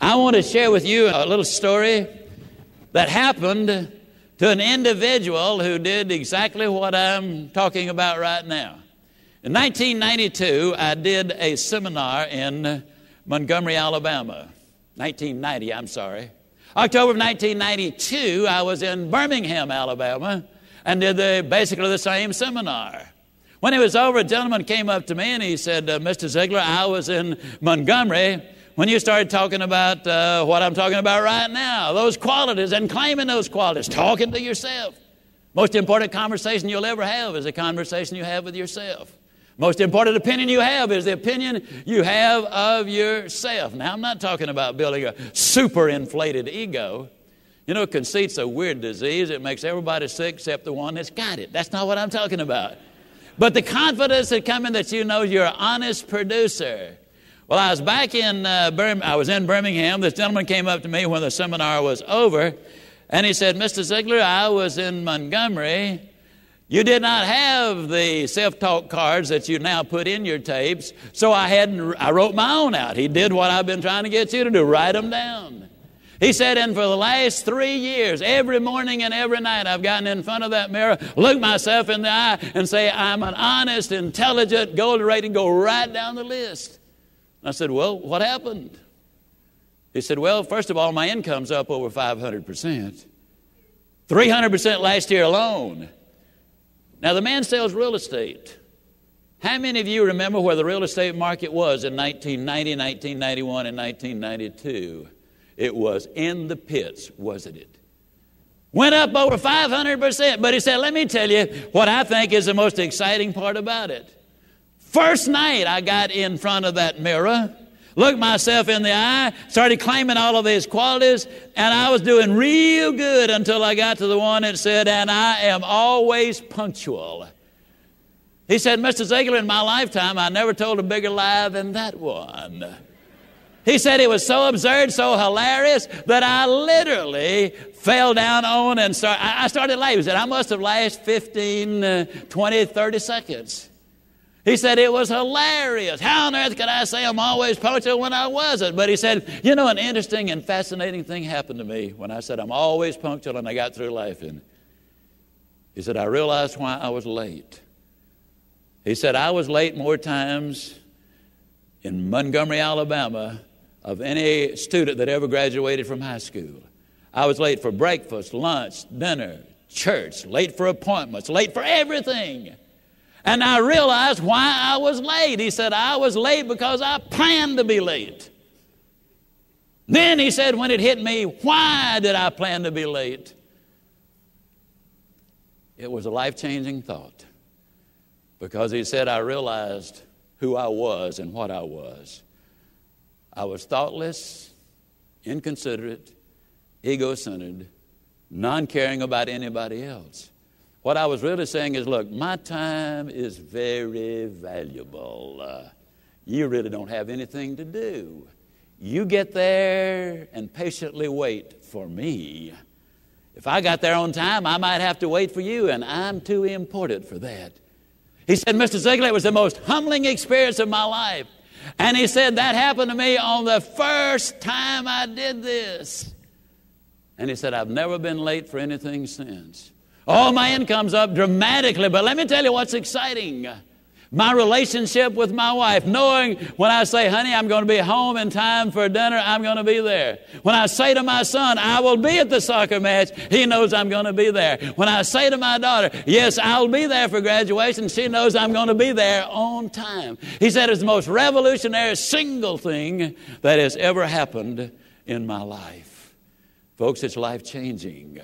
I want to share with you a little story that happened to an individual who did exactly what I'm talking about right now. In 1992, I did a seminar in Montgomery, Alabama. 1990, I'm sorry. October of 1992, I was in Birmingham, Alabama, and did basically the same seminar. When it was over, a gentleman came up to me and he said, Mr. Ziegler, I was in Montgomery when you started talking about what I'm talking about right now, those qualities and claiming those qualities, talking to yourself. Most important conversation you'll ever have is a conversation you have with yourself. Most important opinion you have is the opinion you have of yourself. Now, I'm not talking about building a super inflated ego. You know, conceit's a weird disease. It makes everybody sick except the one that's got it. That's not what I'm talking about. But the confidence that comes in that you know you're an honest producer. Well, I was back in Birmingham. This gentleman came up to me when the seminar was over, and he said, Mr. Ziegler, I was in Montgomery. You did not have the self-talk cards that you now put in your tapes, so I wrote my own out. He did what I've been trying to get you to do, write them down. He said, and for the last 3 years, every morning and every night, I've gotten in front of that mirror, look myself in the eye, and say, I'm an honest, intelligent, gold rating, go right down the list. I said, well, what happened? He said, well, first of all, my income's up over 500%. 300% last year alone. Now, the man sells real estate. How many of you remember where the real estate market was in 1990, 1991, and 1992? It was in the pits, wasn't it? Went up over 500%. But he said, let me tell you what I think is the most exciting part about it. First night I got in front of that mirror, looked myself in the eye, started claiming all of these qualities, and I was doing real good until I got to the one that said, and I am always punctual. He said, Mr. Ziegler, in my lifetime, I never told a bigger lie than that one. He said it was so absurd, so hilarious, that I literally fell down on and I started laughing. He said, I must have laughed 15, 20, 30 seconds. He said it was hilarious. How on earth could I say I'm always punctual when I wasn't? But he said, you know, an interesting and fascinating thing happened to me when I said I'm always punctual and I got through laughing. He said, I realized why I was late. He said, I was late more times in Montgomery, Alabama, of any student that ever graduated from high school. I was late for breakfast, lunch, dinner, church, late for appointments, late for everything. And I realized why I was late. He said, I was late because I planned to be late. Then he said, when it hit me, why did I plan to be late? It was a life-changing thought. Because he said, I realized who I was and what I was. I was thoughtless, inconsiderate, ego-centered, non-caring about anybody else. What I was really saying is, look, my time is very valuable. You really don't have anything to do. You get there and patiently wait for me. If I got there on time, I might have to wait for you, and I'm too important for that. He said, Mr. Ziegler, it was the most humbling experience of my life. And he said, that happened to me on the first time I did this. And he said, I've never been late for anything since. Oh, my income's up dramatically, but let me tell you what's exciting. My relationship with my wife, knowing when I say, honey, I'm going to be home in time for dinner, I'm going to be there. When I say to my son, I will be at the soccer match, he knows I'm going to be there. When I say to my daughter, yes, I'll be there for graduation, she knows I'm going to be there on time. He said it's the most revolutionary single thing that has ever happened in my life. Folks, it's life-changing.